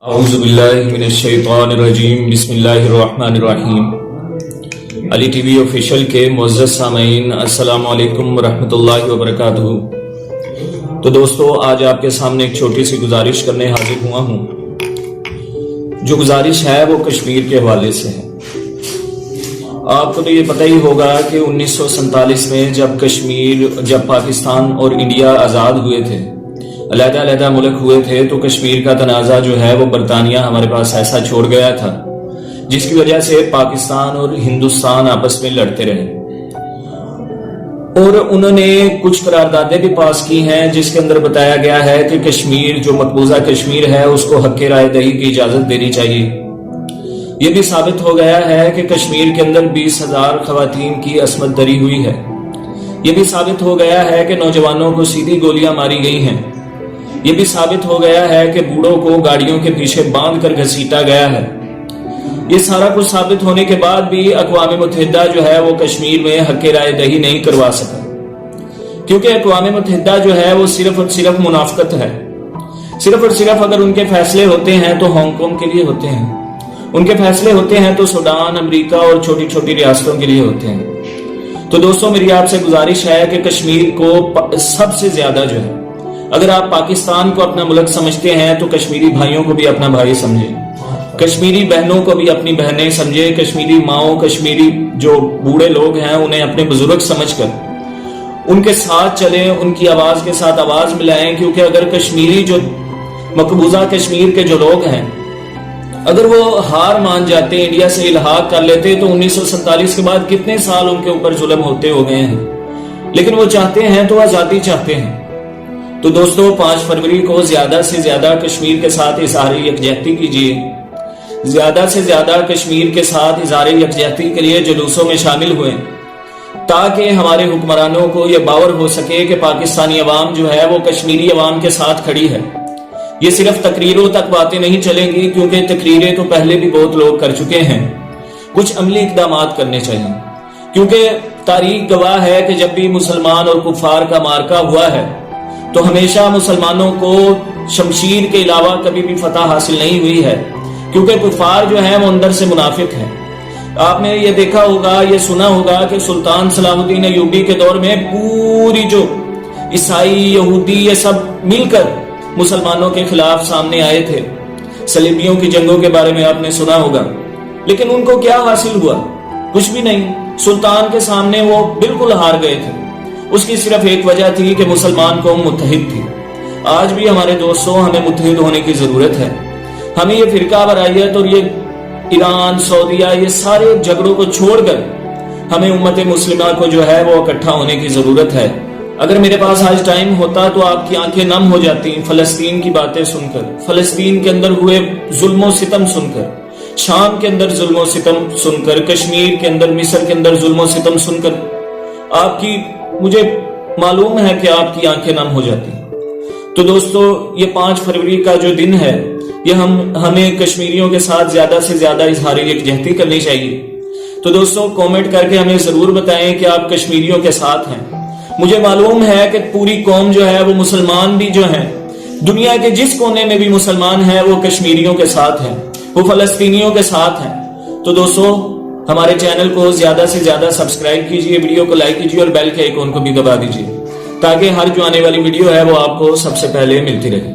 اعوذ باللہ من الشیطان الرجیم بسم اللہ الرحمن الرحیم۔ علی ٹی وی آفیشل کے معزز سامعین، السلام علیکم ورحمۃ اللہ وبرکاتہ۔ تو دوستو، آج آپ کے سامنے ایک چھوٹی سی گزارش کرنے حاضر ہوا ہوں۔ جو گزارش ہے وہ کشمیر کے حوالے سے ہے۔ آپ کو تو یہ پتہ ہی ہوگا کہ 1947 میں جب پاکستان اور انڈیا آزاد ہوئے تھے، علیحدہ علیحدہ ملک ہوئے تھے، تو کشمیر کا تنازع جو ہے وہ برطانیہ ہمارے پاس ایسا چھوڑ گیا تھا جس کی وجہ سے پاکستان اور ہندوستان آپس میں لڑتے رہے، اور انہوں نے کچھ قراردادیں بھی پاس کی ہیں جس کے اندر بتایا گیا ہے کہ کشمیر جو مقبوضہ کشمیر ہے اس کو حق رائے دہی کی اجازت دینی چاہیے۔ یہ بھی ثابت ہو گیا ہے کہ کشمیر کے اندر 20,000 خواتین کی عصمت دری ہوئی ہے۔ یہ بھی ثابت ہو گیا ہے کہ نوجوانوں کو سیدھی گولیاں ماری گئی ہیں۔ یہ بھی ثابت ہو گیا ہے کہ بوڑھوں کو گاڑیوں کے پیچھے باندھ کر گھسیٹا گیا ہے۔ یہ سارا کچھ ثابت ہونے کے بعد بھی اقوام متحدہ جو ہے وہ کشمیر میں حق رائے دہی نہیں کروا سکا، کیونکہ اقوام متحدہ جو ہے وہ صرف اور صرف منافقت ہے۔ صرف اور صرف اگر ان کے فیصلے ہوتے ہیں تو ہانگ کانگ کے لیے ہوتے ہیں، ان کے فیصلے ہوتے ہیں تو سوڈان، امریکہ اور چھوٹی چھوٹی ریاستوں کے لیے ہوتے ہیں۔ تو دوستو، میری آپ سے گزارش ہے کہ کشمیر کو سب سے زیادہ جو ہے، اگر آپ پاکستان کو اپنا ملک سمجھتے ہیں تو کشمیری بھائیوں کو بھی اپنا بھائی سمجھیں، کشمیری بہنوں کو بھی اپنی بہنیں سمجھیں، کشمیری ماؤں، کشمیری جو بوڑھے لوگ ہیں انہیں اپنے بزرگ سمجھ کر ان کے ساتھ چلیں، ان کی آواز کے ساتھ آواز ملائیں، کیونکہ اگر کشمیری جو مقبوضہ کشمیر کے جو لوگ ہیں اگر وہ ہار مان جاتے، انڈیا سے الحاق کر لیتے، تو 1947 کے بعد کتنے سال ان کے اوپر ظلم ہوتے ہو گئے ہیں، لیکن وہ چاہتے ہیں تو آزادی چاہتے ہیں۔ تو دوستو، 5 فروری کو زیادہ سے زیادہ کشمیر کے ساتھ اظہار یکجہتی کیجیے، زیادہ سے زیادہ کشمیر کے ساتھ اظہار یکجہتی کے لیے جلوسوں میں شامل ہوئے، تاکہ ہمارے حکمرانوں کو یہ باور ہو سکے کہ پاکستانی عوام جو ہے وہ کشمیری عوام کے ساتھ کھڑی ہے۔ یہ صرف تقریروں تک باتیں نہیں چلیں گی، کیونکہ تقریریں تو پہلے بھی بہت لوگ کر چکے ہیں، کچھ عملی اقدامات کرنے چاہیے، کیونکہ تاریخ گواہ ہے کہ جب بھی مسلمان اور کفار کا معرکہ ہوا ہے تو ہمیشہ مسلمانوں کو شمشیر کے علاوہ کبھی بھی فتح حاصل نہیں ہوئی ہے، کیونکہ کفار جو ہیں وہ اندر سے منافق ہیں۔ آپ نے یہ دیکھا ہوگا، یہ سنا ہوگا کہ سلطان صلاح الدین ایوبی کے دور میں پوری جو عیسائی، یہودی، یہ سب مل کر مسلمانوں کے خلاف سامنے آئے تھے۔ صلیبیوں کی جنگوں کے بارے میں آپ نے سنا ہوگا، لیکن ان کو کیا حاصل ہوا؟ کچھ بھی نہیں۔ سلطان کے سامنے وہ بالکل ہار گئے تھے۔ اس کی صرف ایک وجہ تھی کہ مسلمان قوم متحد تھی۔ آج بھی ہمارے دوستوں، ہمیں متحد ہونے کی ضرورت ہے۔ ہمیں یہ فرقہ وارائیت اور یہ ایران، سعودیہ، یہ سارے جھگڑوں کو چھوڑ کر ہمیں امت مسلمہ کو جو ہے وہ اکٹھا ہونے کی ضرورت ہے۔ اگر میرے پاس آج ٹائم ہوتا تو آپ کی آنکھیں نم ہو جاتی فلسطین کی باتیں سن کر، فلسطین کے اندر ہوئے ظلم و ستم سن کر، شام کے اندر ظلم و ستم سن کر، کشمیر کے اندر، مصر کے اندر ظلم و ستم سن کر مجھے معلوم ہے کہ آپ کی آنکھیں نم ہو جاتی۔ تو دوستو، یہ 5 فروری کا جو دن ہے، یہ ہمیں کشمیریوں کے ساتھ زیادہ سے زیادہ اظہار یکجہتی کرنی چاہیے۔ تو دوستو، کومنٹ کر کے ہمیں ضرور بتائیں کہ آپ کشمیریوں کے ساتھ ہیں۔ مجھے معلوم ہے کہ پوری قوم جو ہے وہ مسلمان بھی جو ہیں، دنیا کے جس کونے میں بھی مسلمان ہیں وہ کشمیریوں کے ساتھ ہیں، وہ فلسطینیوں کے ساتھ ہیں۔ تو دوستو، ہمارے چینل کو زیادہ سے زیادہ سبسکرائب کیجئے، ویڈیو کو لائک کیجئے اور بیل کے آئیکن کو بھی دبا دیجئے، تاکہ ہر جو آنے والی ویڈیو ہے وہ آپ کو سب سے پہلے ملتی رہے۔